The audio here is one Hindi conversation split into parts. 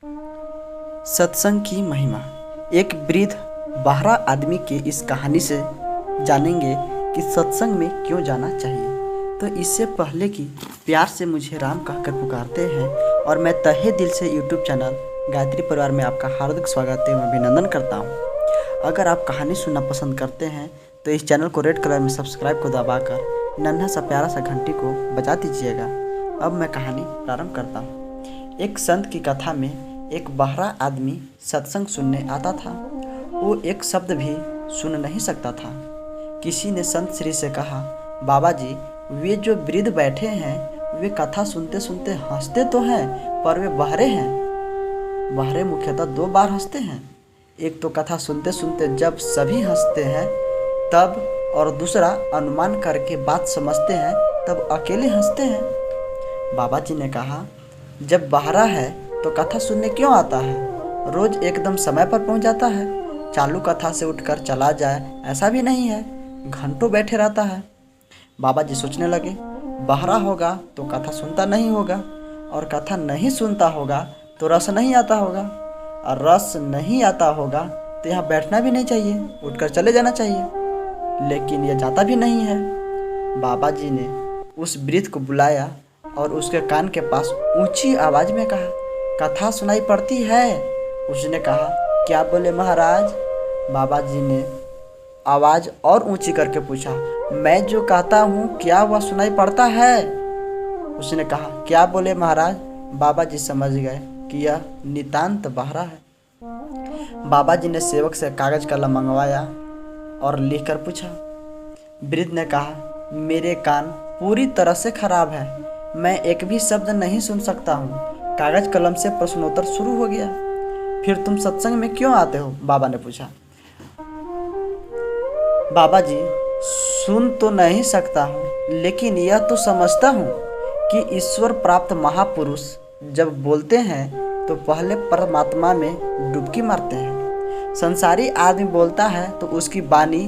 सत्संग की महिमा। एक वृद्ध बहरा आदमी की इस कहानी से जानेंगे कि सत्संग में क्यों जाना चाहिए। तो इससे पहले कि प्यार से मुझे राम कहकर पुकारते हैं और मैं तहे दिल से YouTube चैनल गायत्री परिवार में आपका हार्दिक स्वागत एवं अभिनंदन करता हूँ। अगर आप कहानी सुनना पसंद करते हैं तो इस चैनल को रेड कलर में सब्सक्राइब को दबाकर नन्हा सा प्यारा सा घंटी को बजा दीजिएगा। अब मैं कहानी प्रारंभ करता हूँ। एक संत की कथा में एक बहरा आदमी सत्संग सुनने आता था। वो एक शब्द भी सुन नहीं सकता था। किसी ने संत श्री से कहा, बाबा जी, वे जो वृद्ध बैठे हैं वे कथा सुनते सुनते हंसते तो हैं पर वे बहरे हैं। बहरे मुख्यतः दो बार हंसते हैं, एक तो कथा सुनते सुनते जब सभी हंसते हैं तब, और दूसरा अनुमान करके बात समझते हैं तब अकेले हंसते हैं। बाबा जी ने कहा, जब बहरा है तो कथा सुनने क्यों आता है? रोज एकदम समय पर पहुंच जाता है। चालू कथा से उठकर चला जाए ऐसा भी नहीं है, घंटों बैठे रहता है। बाबा जी सोचने लगे, बहरा होगा तो कथा सुनता नहीं होगा, और कथा नहीं सुनता होगा तो रस नहीं आता होगा, और रस नहीं आता होगा तो यहाँ बैठना भी नहीं चाहिए, उठकर चले जाना चाहिए। लेकिन यह जाता भी नहीं है। बाबा जी ने उस वृद्ध को बुलाया और उसके कान के पास ऊंची आवाज में कहा, कथा सुनाई पड़ती है? उसने कहा, क्या बोले महाराज? बाबा जी ने आवाज और ऊंची करके पूछा, मैं जो कहता हूँ क्या वह सुनाई पड़ता है? उसने कहा, क्या बोले महाराज? बाबा जी समझ गए कि यह नितांत बहरा है। बाबा जी ने सेवक से कागज कलम मंगवाया और लिखकर पूछा। वृद्ध ने कहा, मेरे कान पूरी तरह से खराब है, मैं एक भी शब्द नहीं सुन सकता हूँ। कागज कलम से प्रश्नोत्तर शुरू हो गया। फिर तुम सत्संग में क्यों आते हो? बाबा ने पूछा। बाबा जी, सुन तो नहीं सकता हूँ, लेकिन यह तो समझता हूँ कि ईश्वर प्राप्त महापुरुष जब बोलते हैं तो पहले परमात्मा में डुबकी मारते हैं। संसारी आदमी बोलता है तो उसकी वाणी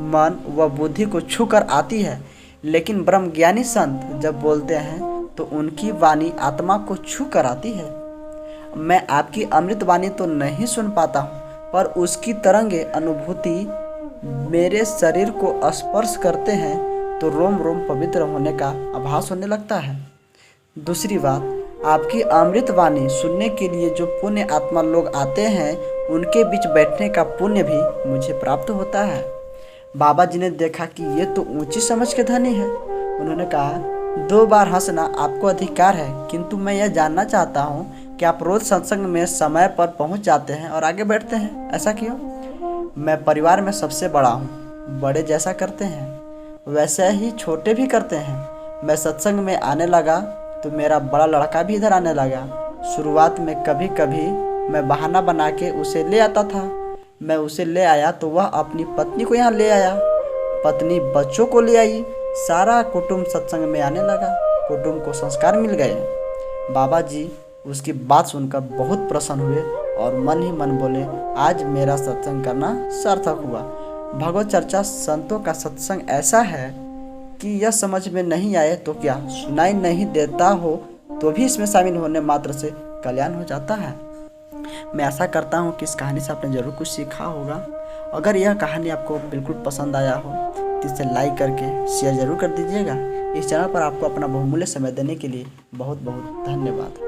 मन व बुद्धि को छू कर आती है, लेकिन ब्रह्मज्ञानी संत जब बोलते हैं तो उनकी वाणी आत्मा को छू कर आती है। मैं आपकी अमृत वाणी तो नहीं सुन पाता हूँ, पर उसकी तरंगे अनुभूति मेरे शरीर को स्पर्श करते हैं तो रोम रोम पवित्र होने का आभास होने लगता है। दूसरी बात, आपकी अमृत वाणी सुनने के लिए जो पुण्य आत्मा लोग आते हैं उनके बीच बैठने का पुण्य भी मुझे प्राप्त होता है। बाबा जी ने देखा कि ये तो ऊंची समझ के धनी है। उन्होंने कहा, 2 बार हंसना आपको अधिकार है, किंतु मैं यह जानना चाहता हूँ कि आप रोज सत्संग में समय पर पहुँच जाते हैं और आगे बैठते हैं, ऐसा क्यों? मैं परिवार में सबसे बड़ा हूँ, बड़े जैसा करते हैं वैसे ही छोटे भी करते हैं। मैं सत्संग में आने लगा तो मेरा बड़ा लड़का भी इधर आने लगा। शुरुआत में कभी कभी मैं बहाना बना के उसे ले आता था। मैं उसे ले आया तो वह अपनी पत्नी को यहाँ ले आया, पत्नी बच्चों को ले आई, सारा कुटुंब सत्संग में आने लगा। कुटुंब को संस्कार मिल गए। बाबा जी उसकी बात सुनकर बहुत प्रसन्न हुए और मन ही मन बोले, आज मेरा सत्संग करना सार्थक हुआ। भगवत चर्चा संतों का सत्संग ऐसा है कि यह समझ में नहीं आए तो क्या, सुनाई नहीं देता हो तो भी इसमें शामिल होने मात्र से कल्याण हो जाता है। मैं आशा करता हूँ कि इस कहानी से आपने जरूर कुछ सीखा होगा। अगर यह कहानी आपको बिल्कुल पसंद आया हो तो इसे लाइक करके शेयर जरूर कर दीजिएगा। इस चैनल पर आपको अपना बहुमूल्य समय देने के लिए बहुत बहुत धन्यवाद।